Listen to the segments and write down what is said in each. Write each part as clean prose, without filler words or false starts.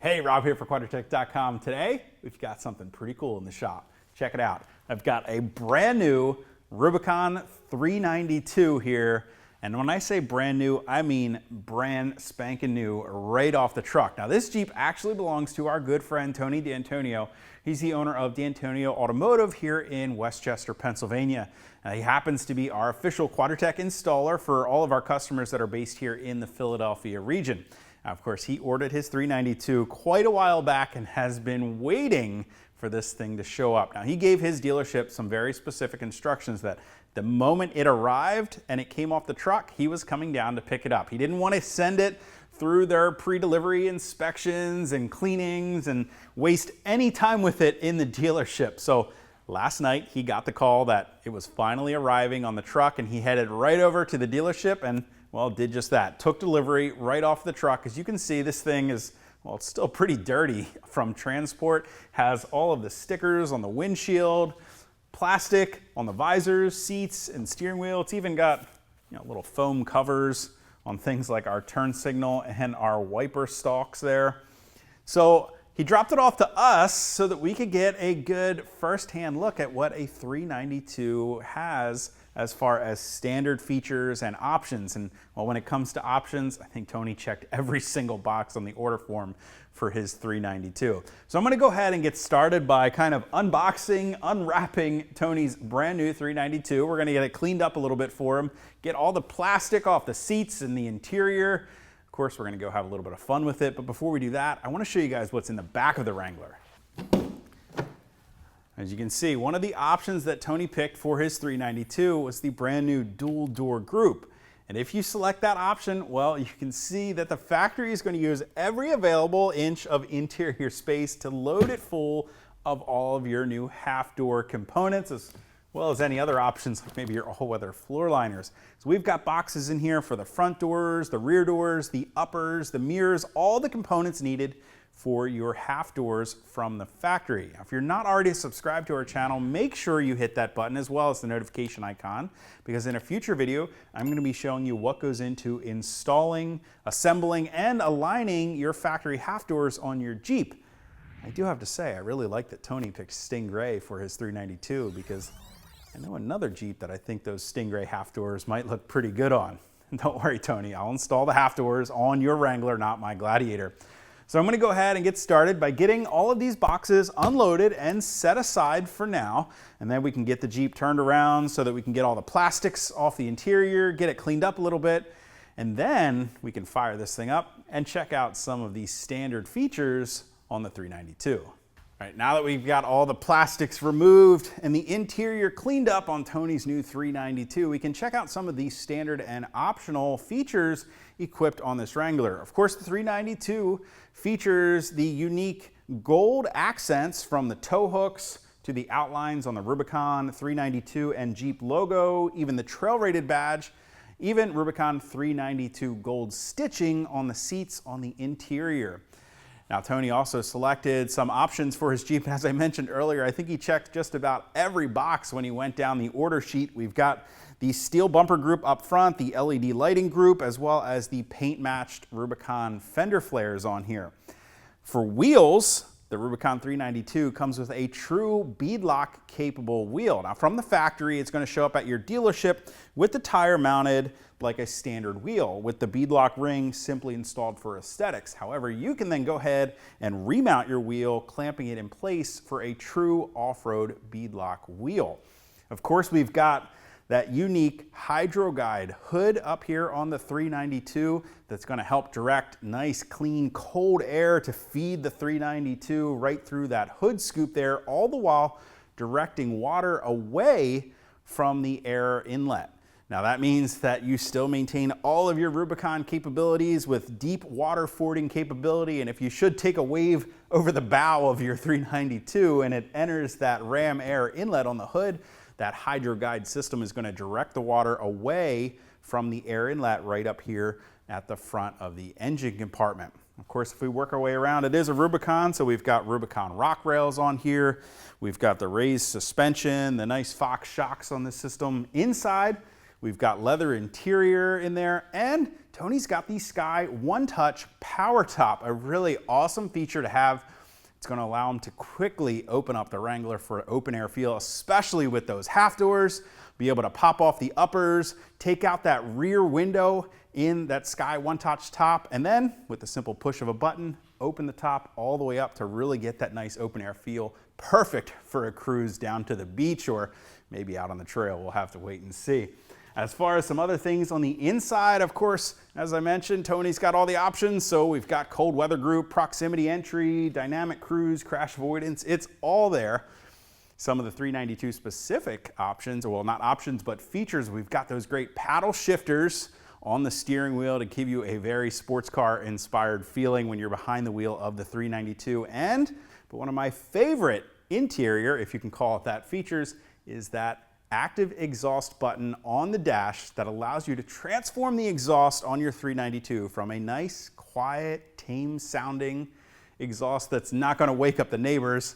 Hey, Rob here for Quadratec.com. Today, we've got something pretty cool in the shop. Check it out. I've got a brand new Rubicon 392 here. And when I say brand new, I mean brand spanking new right off the truck. Now, this Jeep actually belongs to our good friend, Tony D'Antonio. He's the owner of D'Antonio Automotive here in Westchester, Pennsylvania. He happens to be our official Quadratec installer for all of our customers that are based here in the Philadelphia region. Now, of course, he ordered his 392 quite a while back and has been waiting for this thing to show up. Now, he gave his dealership some very specific instructions that the moment it arrived and it came off the truck, he was coming down to pick it up. He didn't want to send it through their pre-delivery inspections and cleanings and waste any time with it in the dealership. So last night, he got the call that it was finally arriving on the truck, and he headed right over to the dealership and, well, did just that. Took delivery right off the truck. As you can see, this thing is, well, it's still pretty dirty from transport. Has all of the stickers on the windshield, plastic on the visors, seats, and steering wheel. It's even got, little foam covers on things like our turn signal and our wiper stalks there. So he dropped it off to us so that we could get a good first-hand look at what a 392 has as far as standard features and options. And well, when it comes to options, I think Tony checked every single box on the order form for his 392. So I'm gonna go ahead and get started by kind of unboxing, unwrapping Tony's brand new 392. We're gonna get it cleaned up a little bit for him, get all the plastic off the seats and the interior. Of course, we're gonna go have a little bit of fun with it, but before we do that, I wanna show you guys what's in the back of the Wrangler. As you can see, one of the options that Tony picked for his 392 was the brand new dual door group. And if you select that option, well, you can see that the factory is going to use every available inch of interior space to load it full of all of your new half door components, as well as any other options, like maybe your all-weather floor liners. So we've got boxes in here for the front doors, the rear doors, the uppers, the mirrors, all the components needed for your half doors from the factory. Now, if you're not already subscribed to our channel, make sure you hit that button as well as the notification icon, because in a future video, I'm going to be showing you what goes into installing, assembling, and aligning your factory half doors on your Jeep. I do have to say, I really like that Tony picked Stingray for his 392, because I know another Jeep that I think those Stingray half doors might look pretty good on. Don't worry, Tony, I'll install the half doors on your Wrangler, not my Gladiator. So I'm going to go ahead and get started by getting all of these boxes unloaded and set aside for now, and then we can get the Jeep turned around so that we can get all the plastics off the interior, get it cleaned up a little bit, and then we can fire this thing up and check out some of these standard features on the 392. All right, now that we've got all the plastics removed and the interior cleaned up on Tony's new 392, we can check out some of these standard and optional features equipped on this Wrangler. Of course, the 392 features the unique gold accents from the tow hooks to the outlines on the Rubicon 392 and Jeep logo, even the trail rated badge, even Rubicon 392 gold stitching on the seats on the interior. Now, Tony also selected some options for his Jeep. As I mentioned earlier, I think he checked just about every box when he went down the order sheet. We've got the steel bumper group up front, the LED lighting group, as well as the paint-matched Rubicon fender flares on here. For wheels, the Rubicon 392 comes with a true beadlock capable wheel. Now, from the factory, it's going to show up at your dealership with the tire mounted like a standard wheel, with the beadlock ring simply installed for aesthetics. However, you can then go ahead and remount your wheel, clamping it in place for a true off-road beadlock wheel. Of course, we've got that unique Hydro Guide hood up here on the 392 that's going to help direct nice, clean, cold air to feed the 392 right through that hood scoop there, all the while directing water away from the air inlet. Now, that means that you still maintain all of your Rubicon capabilities with deep water fording capability, and if you should take a wave over the bow of your 392 and it enters that ram air inlet on the hood, that Hydro Guide system is going to direct the water away from the air inlet right up here at the front of the engine compartment. Of course, if we work our way around, it is a Rubicon, so we've got Rubicon rock rails on here. We've got the raised suspension, the nice Fox shocks on this system. Inside, we've got leather interior in there, and Tony's got the Sky One Touch Power Top, a really awesome feature to have. It's going to allow him to quickly open up the Wrangler for an open air feel, especially with those half doors. Be able to pop off the uppers, take out that rear window in that Sky One Touch top, and then with the simple push of a button, open the top all the way up to really get that nice open air feel. Perfect for a cruise down to the beach or maybe out on the trail. We'll have to wait and see. As far as some other things on the inside, of course, as I mentioned, Tony's got all the options. So we've got cold weather group, proximity entry, dynamic cruise, crash avoidance. It's all there. Some of the 392 specific options, well, not options, but features, we've got those great paddle shifters on the steering wheel to give you a very sports car inspired feeling when you're behind the wheel of the 392. But one of my favorite interior, if you can call it that, features is that active exhaust button on the dash that allows you to transform the exhaust on your 392 from a nice, quiet, tame sounding exhaust that's not going to wake up the neighbors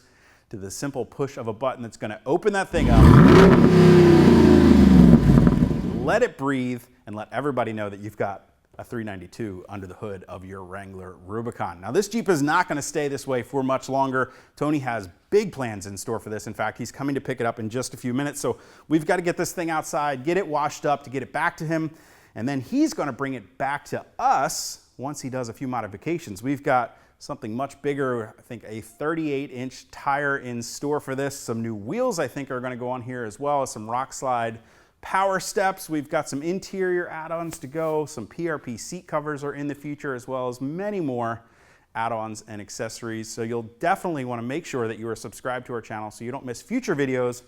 to the simple push of a button that's going to open that thing up, let it breathe, and let everybody know that you've got a 392 under the hood of your Wrangler Rubicon. Now, this Jeep is not going to stay this way for much longer. Tony has big plans in store for this. In fact, he's coming to pick it up in just a few minutes. So we've got to get this thing outside, get it washed up to get it back to him, and then he's going to bring it back to us once he does a few modifications. We've got something much bigger, I think a 38-inch tire in store for this. Some new wheels I think are going to go on here, as well as some rock slide power steps. We've got some interior add-ons to go. Some PRP seat covers are in the future, as well as many more add-ons and accessories. So you'll definitely want to make sure that you are subscribed to our channel so you don't miss future videos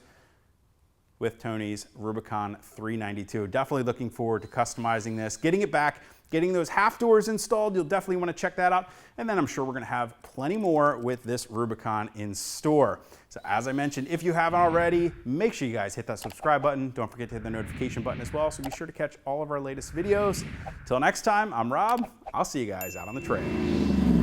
with Tony's Rubicon 392. Definitely looking forward to customizing this, getting it back, getting those half doors installed. You'll definitely want to check that out. And then I'm sure we're going to have plenty more with this Rubicon in store. So as I mentioned, if you haven't already, make sure you guys hit that subscribe button. Don't forget to hit the notification button as well. So be sure to catch all of our latest videos. Till next time, I'm Rob. I'll see you guys out on the trail.